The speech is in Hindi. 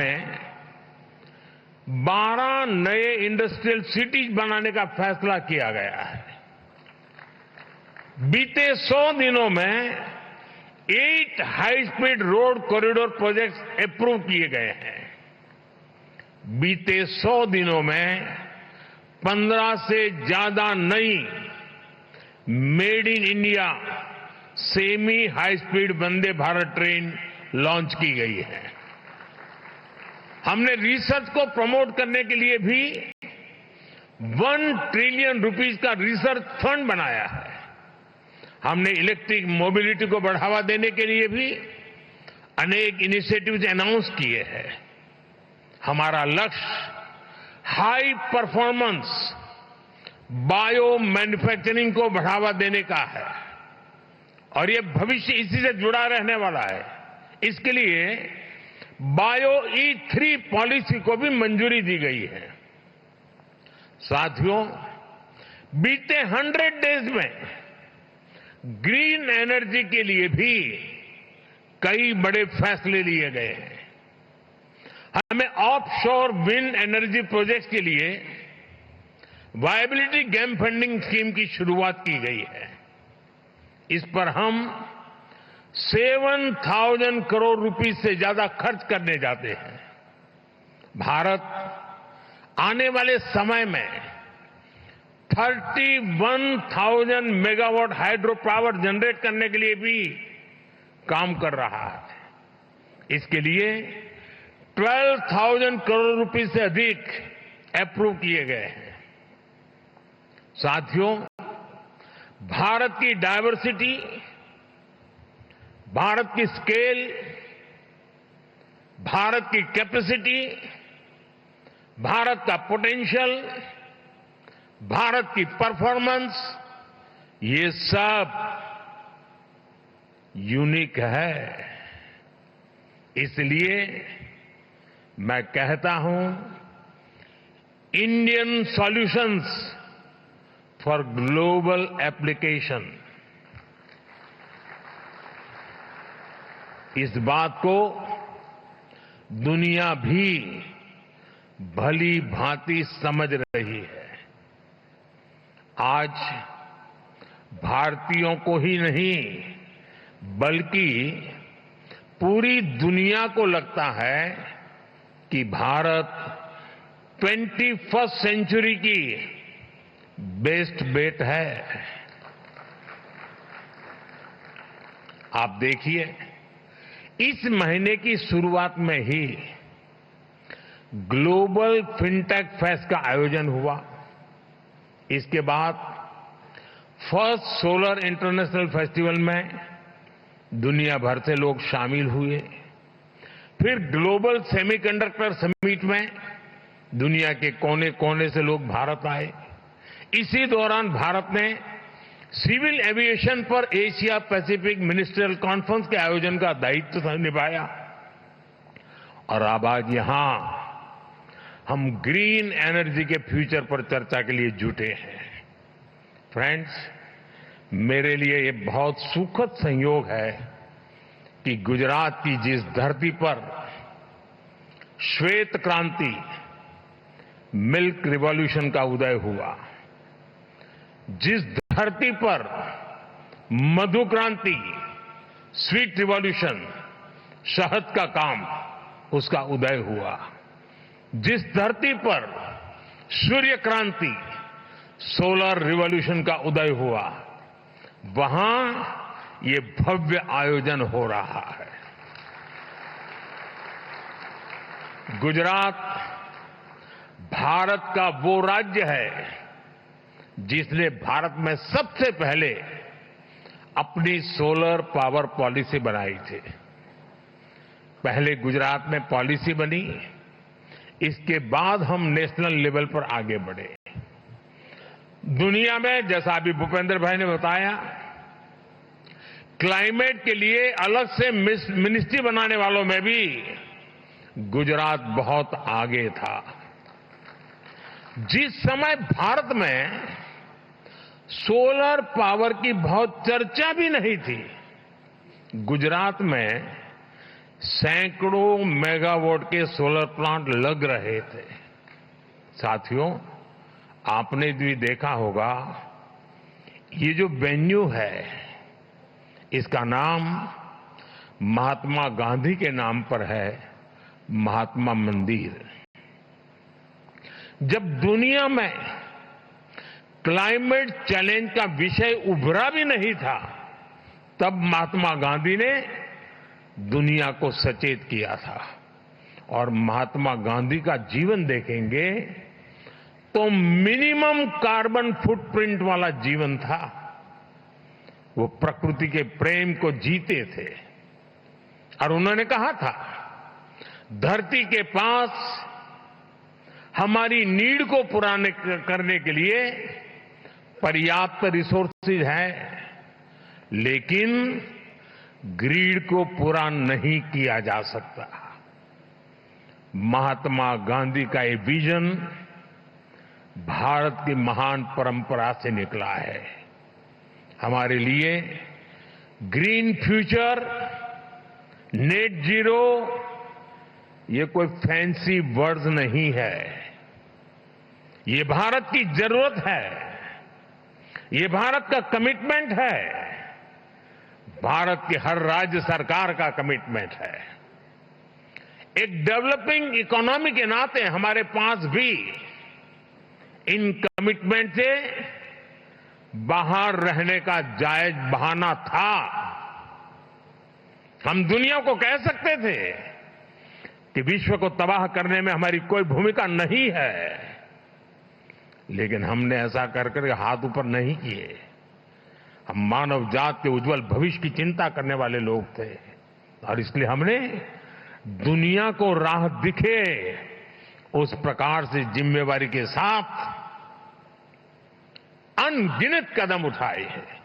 में 12 नए इंडस्ट्रियल सिटीज बनाने का फैसला किया गया है। बीते 100 दिनों में 8 high speed road corridor projects approve किए गए हैं। बीते 100 दिनों में 15 से ज्यादा नई made in India semi high speed Vande Bharat train launch की गई है। हमने रिसर्च को प्रमोट करने के लिए भी 1 ट्रिलियन रुपीस का रिसर्च फंड बनाया है। हमने इलेक्ट्रिक मोबिलिटी को बढ़ावा देने के लिए भी अनेक इनिशिएटिव्स अनाउंस किए हैं। हमारा लक्ष्य हाई परफॉर्मेंस बायो मैन्युफैक्चरिंग को बढ़ावा देने का है और ये भविष्य इसी से जुड़ा रहने वाला है। इसके लिए बायो E3 पॉलिसी को भी मंजूरी दी गई है। साथियों, बीते 100 डेज में ग्रीन एनर्जी के लिए भी कई बड़े फैसले लिए गए हैं। हमें ऑफशोर विंड एनर्जी प्रोजेक्ट्स के लिए वायबिलिटी गैप फंडिंग स्कीम की शुरुआत की गई है। इस पर हम 7,000 करोड़ रुपए से ज्यादा खर्च करने जाते हैं। भारत आने वाले समय में 31,000 मेगावाट हाइड्रो पावर जनरेट करने के लिए भी काम कर रहा है। इसके लिए 12,000 करोड़ रुपए से अधिक अप्रूव किए गए हैं। साथियों, भारत की डायवर्सिटी, भारत की स्केल, भारत की कैपेसिटी, भारत का पोटेंशियल, भारत की परफॉर्मेंस, ये सब यूनिक है। इसलिए मैं कहता हूं, Indian solutions for global application. इस बात को दुनिया भी भली भांति समझ रही है। आज भारतीयों को ही नहीं बल्कि पूरी दुनिया को लगता है कि भारत 21st सेंचुरी की बेस्ट बेट है। आप देखिए, इस महीने की शुरुआत में ही ग्लोबल फिनटेक फेस्ट का आयोजन हुआ। इसके बाद फर्स्ट सोलर इंटरनेशनल फेस्टिवल में दुनिया भर से लोग शामिल हुए। फिर ग्लोबल सेमीकंडक्टर समिट में दुनिया के कोने कोने से लोग भारत आए। इसी दौरान भारत ने सिविल एविएशन पर एशिया पैसिफिक मिनिस्ट्रियल कॉन्फ्रेंस के आयोजन का दायित्व निभाया। और अब आज यहां हम ग्रीन एनर्जी के फ्यूचर पर चर्चा के लिए जुटे हैं। फ्रेंड्स, मेरे लिए ये बहुत सुखद संयोग है कि गुजरात की जिस धरती पर श्वेत क्रांति, मिल्क रिवॉल्यूशन का उदय हुआ, जिस धरती पर मधु क्रांति, स्वीट रिवॉल्यूशन, शहद का काम, उसका उदय हुआ, जिस धरती पर सूर्य क्रांति, सोलर रिवॉल्यूशन का उदय हुआ, वहां ये भव्य आयोजन हो रहा है। गुजरात भारत का वो राज्य है जिसने भारत में सबसे पहले अपनी सोलर पावर पॉलिसी बनाई थी। पहले गुजरात में पॉलिसी बनी, इसके बाद हम नेशनल लेवल पर आगे बढ़े। दुनिया में, जैसा अभी भूपेंद्र भाई ने बताया, क्लाइमेट के लिए अलग से मिनिस्ट्री बनाने वालों में भी गुजरात बहुत आगे था। जिस समय भारत में सोलर पावर की बहुत चर्चा भी नहीं थी, गुजरात में सैकड़ों मेगावाट के सोलर प्लांट लग रहे थे। साथियों, आपने भी देखा होगा, ये जो वेन्यू है, इसका नाम महात्मा गांधी के नाम पर है, महात्मा मंदिर। जब दुनिया में क्लाइमेट चैलेंज का विषय उभरा भी नहीं था, तब महात्मा गांधी ने दुनिया को सचेत किया था। और महात्मा गांधी का जीवन देखेंगे तो मिनिमम कार्बन फुटप्रिंट वाला जीवन था। वो प्रकृति के प्रेम को जीते थे और उन्होंने कहा था, धरती के पास हमारी नीड को पूरा करने के लिए पर्याप्त रिसोर्सेज है, लेकिन ग्रीड को पूरा नहीं किया जा सकता। महात्मा गांधी का ये विजन भारत की महान परंपरा से निकला है। हमारे लिए ग्रीन फ्यूचर, नेट जीरो, ये कोई फैंसी वर्ड्स नहीं है। ये भारत की जरूरत है, ये भारत का कमिटमेंट है, भारत की हर राज्य सरकार का कमिटमेंट है। एक डेवलपिंग इकोनॉमी के नाते हमारे पास भी इन कमिटमेंट से बाहर रहने का जायज बहाना था। हम दुनिया को कह सकते थे कि विश्व को तबाह करने में हमारी कोई भूमिका नहीं है, लेकिन हमने ऐसा कर हाथ ऊपर नहीं किए। हम मानव जात के उज्जवल भविष्य की चिंता करने वाले लोग थे और इसलिए हमने दुनिया को राह दिखे उस प्रकार से जिम्मेवारी के साथ अनगिनत कदम उठाए हैं।